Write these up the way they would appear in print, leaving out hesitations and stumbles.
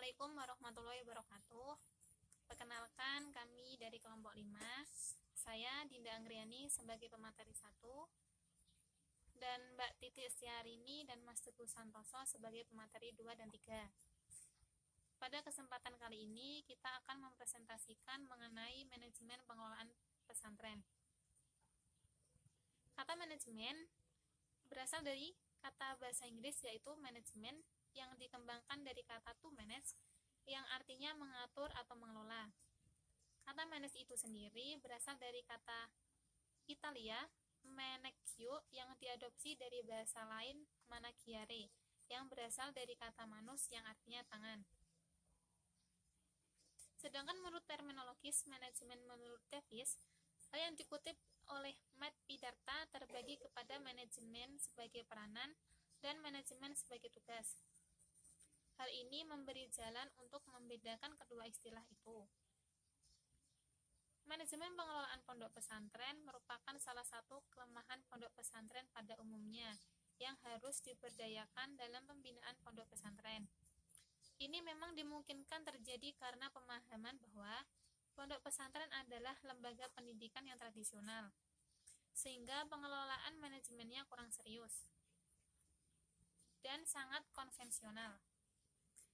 Assalamualaikum warahmatullahi wabarakatuh. Perkenalkan, kami dari kelompok 5. Saya Dinda Anggriani sebagai pemateri 1 dan Mbak Titi Estiarini dan Mas Teguh Santoso sebagai pemateri 2 dan 3. Pada kesempatan kali ini kita akan mempresentasikan mengenai manajemen pengelolaan pesantren. Kata manajemen berasal dari kata bahasa Inggris yaitu manajemen yang dikembangkan dari kata to manage yang artinya mengatur atau mengelola. Kata manage itu sendiri berasal dari kata Italia managio yang diadopsi dari bahasa lain managiare yang berasal dari kata manus yang artinya tangan. Sedangkan menurut terminologis manajemen menurut Davis, hal yang dikutip oleh Matt Pidarta terbagi kepada manajemen sebagai peranan dan manajemen sebagai tugas. Hal ini memberi jalan untuk membedakan kedua istilah itu. Manajemen pengelolaan pondok pesantren merupakan salah satu kelemahan pondok pesantren pada umumnya yang harus diberdayakan dalam pembinaan pondok pesantren. Ini memang dimungkinkan terjadi karena pemahaman bahwa pondok pesantren adalah lembaga pendidikan yang tradisional, sehingga pengelolaan manajemennya kurang serius dan sangat konvensional.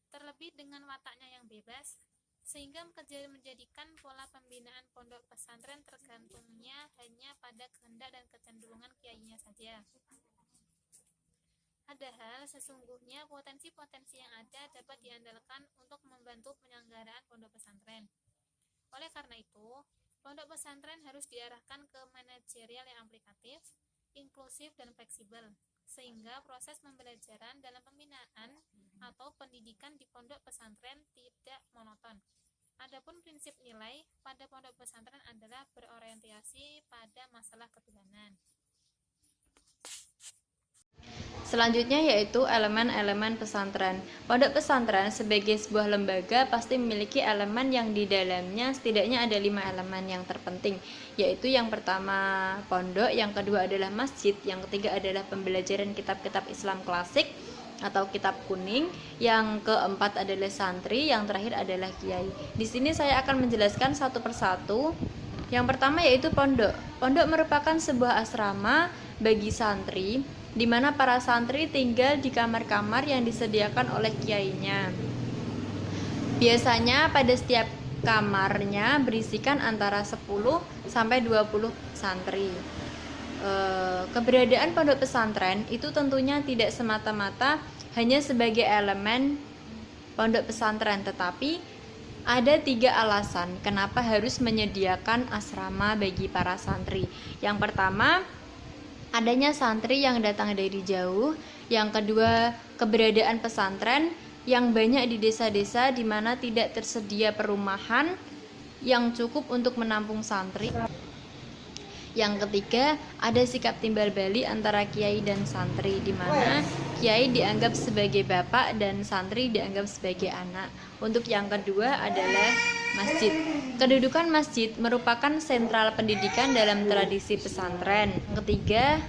Terlebih dengan wataknya yang bebas, sehingga menjadikan pola pembinaan pondok pesantren tergantungnya hanya pada kehendak dan kecenderungan kiainya saja. Padahal sesungguhnya potensi-potensi yang ada dapat diandalkan untuk membantu penyelenggaraan pondok pesantren. Oleh karena itu, pondok pesantren harus diarahkan ke manajerial yang aplikatif, inklusif, dan fleksibel, sehingga proses pembelajaran dalam pembinaan atau pendidikan di pondok pesantren tidak monoton. Adapun prinsip nilai pada pondok pesantren adalah berorientasi pada masalah ketuhanan. Selanjutnya yaitu elemen-elemen pesantren. Pondok pesantren sebagai sebuah lembaga pasti memiliki elemen yang di dalamnya setidaknya ada 5 elemen yang terpenting, yaitu yang pertama pondok, yang kedua adalah masjid, yang ketiga adalah pembelajaran kitab-kitab Islam klasik atau kitab kuning, yang keempat adalah santri, yang terakhir adalah kiai. Di sini saya akan menjelaskan satu persatu. Yang pertama yaitu pondok. Pondok merupakan sebuah asrama bagi santri, di mana para santri tinggal di kamar-kamar yang disediakan oleh kiainya. Biasanya pada setiap kamarnya berisikan antara 10 sampai 20 santri. Keberadaan pondok pesantren itu tentunya tidak semata-mata hanya sebagai elemen pondok pesantren, tetapi ada 3 alasan kenapa harus menyediakan asrama bagi para santri. Yang pertama, adanya santri yang datang dari jauh. Yang kedua, keberadaan pesantren yang banyak di desa-desa di mana tidak tersedia perumahan yang cukup untuk menampung santri. Yang ketiga, ada sikap timbal balik antara kiai dan santri, di mana kiai dianggap sebagai bapak dan santri dianggap sebagai anak. Untuk yang kedua adalah masjid. Kedudukan masjid merupakan sentral pendidikan dalam tradisi pesantren. Ketiga,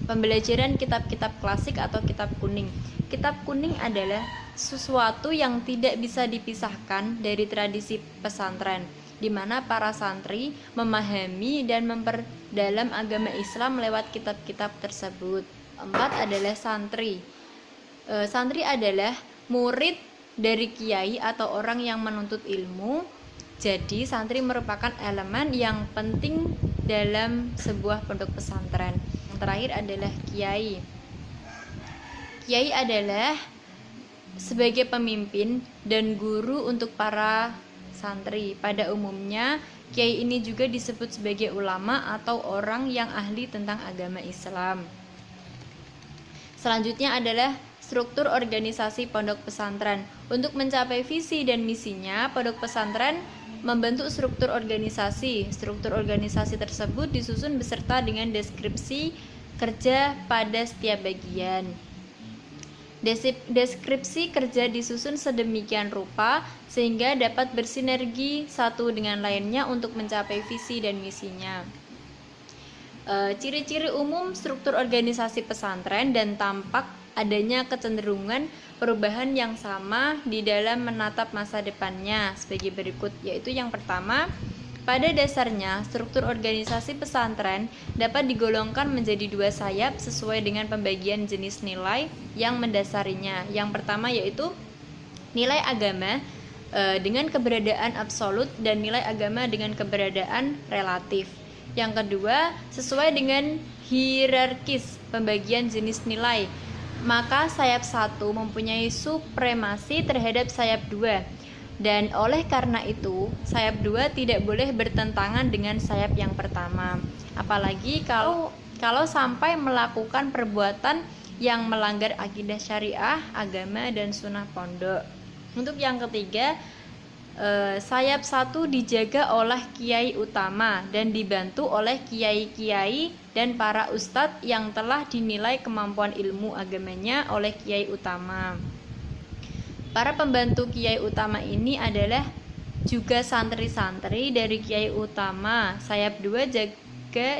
pembelajaran kitab-kitab klasik atau kitab kuning. Kitab kuning adalah sesuatu yang tidak bisa dipisahkan dari tradisi pesantren, di mana para santri memahami dan memperdalam agama Islam lewat kitab-kitab tersebut. 4 adalah santri. Santri adalah murid dari kiai atau orang yang menuntut ilmu. Jadi santri merupakan elemen yang penting dalam sebuah pondok pesantren. Yang terakhir adalah kiai. Kiai adalah sebagai pemimpin dan guru untuk para santri. Pada umumnya, kiai ini juga disebut sebagai ulama atau orang yang ahli tentang agama Islam. Selanjutnya adalah struktur organisasi pondok pesantren. Untuk mencapai visi dan misinya, pondok pesantren membentuk struktur organisasi. Struktur organisasi tersebut disusun beserta dengan deskripsi kerja pada setiap bagian. Deskripsi kerja disusun sedemikian rupa sehingga dapat bersinergi satu dengan lainnya untuk mencapai visi dan misinya. Ciri-ciri umum struktur organisasi pesantren dan tampak adanya kecenderungan perubahan yang sama di dalam menatap masa depannya sebagai berikut, yaitu yang pertama, pada dasarnya struktur organisasi pesantren dapat digolongkan menjadi dua sayap sesuai dengan pembagian jenis nilai yang mendasarinya. Yang pertama yaitu nilai agama dengan keberadaan absolut dan nilai agama dengan keberadaan relatif. Yang kedua, sesuai dengan hierarkis pembagian jenis nilai, maka sayap 1 mempunyai supremasi terhadap sayap 2. Dan oleh karena itu, sayap 2 tidak boleh bertentangan dengan sayap yang pertama. Apalagi kalau sampai melakukan perbuatan yang melanggar akidah syariah, agama, dan sunnah pondok. Untuk yang ketiga, sayap 1 dijaga oleh kiai utama dan dibantu oleh kiai-kiai dan para ustadz yang telah dinilai kemampuan ilmu agamanya oleh kiai utama. Para pembantu kiai utama ini adalah juga santri-santri dari kiai utama. Sayap 2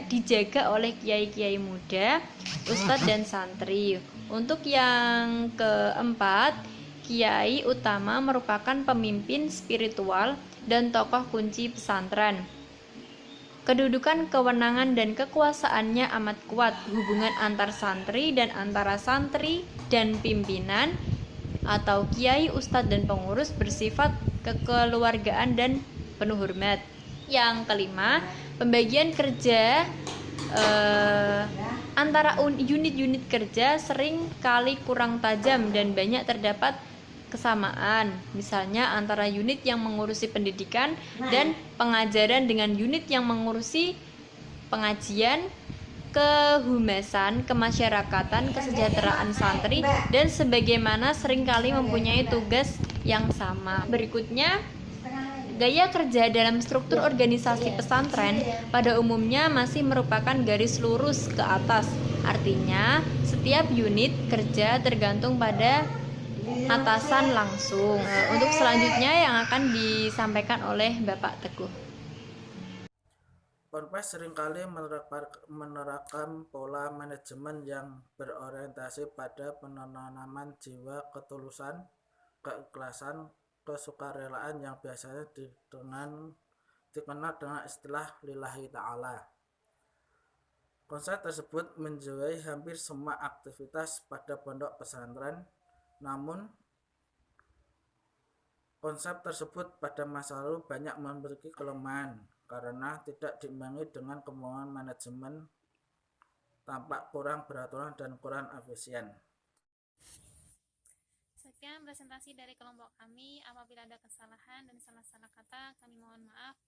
dijaga oleh kiai-kiai muda, ustadz dan santri. Untuk yang keempat, kiai utama merupakan pemimpin spiritual dan tokoh kunci pesantren. Kedudukan, kewenangan, dan kekuasaannya amat kuat. Hubungan antar santri dan antara santri dan pimpinan atau kiai, ustadz, dan pengurus bersifat kekeluargaan dan penuh hormat. Yang kelima, pembagian kerja antara unit-unit kerja sering kali kurang tajam dan banyak terdapat kesamaan, misalnya antara unit yang mengurusi pendidikan dan pengajaran dengan unit yang mengurusi pengajian, kehumasan, kemasyarakatan, kesejahteraan santri, dan sebagaimana seringkali mempunyai tugas yang sama. Berikutnya, gaya kerja dalam struktur organisasi pesantren pada umumnya masih merupakan garis lurus ke atas. Artinya, setiap unit kerja tergantung pada atasan langsung. Untuk selanjutnya yang akan disampaikan oleh Bapak Teguh. Ponpes seringkali menerapkan pola manajemen yang berorientasi pada penanaman jiwa ketulusan, keikhlasan, kesukarelaan yang biasanya dikenal dengan istilah lillahi ta'ala. Konsep tersebut menjiwai hampir semua aktivitas pada pondok pesantren, namun konsep tersebut pada masa lalu banyak memiliki kelemahan karena tidak diimbangi dengan kemampuan manajemen, tampak kurang beraturan dan kurang efisien. Sekian presentasi dari kelompok kami. Apabila ada kesalahan dan salah-salah kata, kami mohon maaf.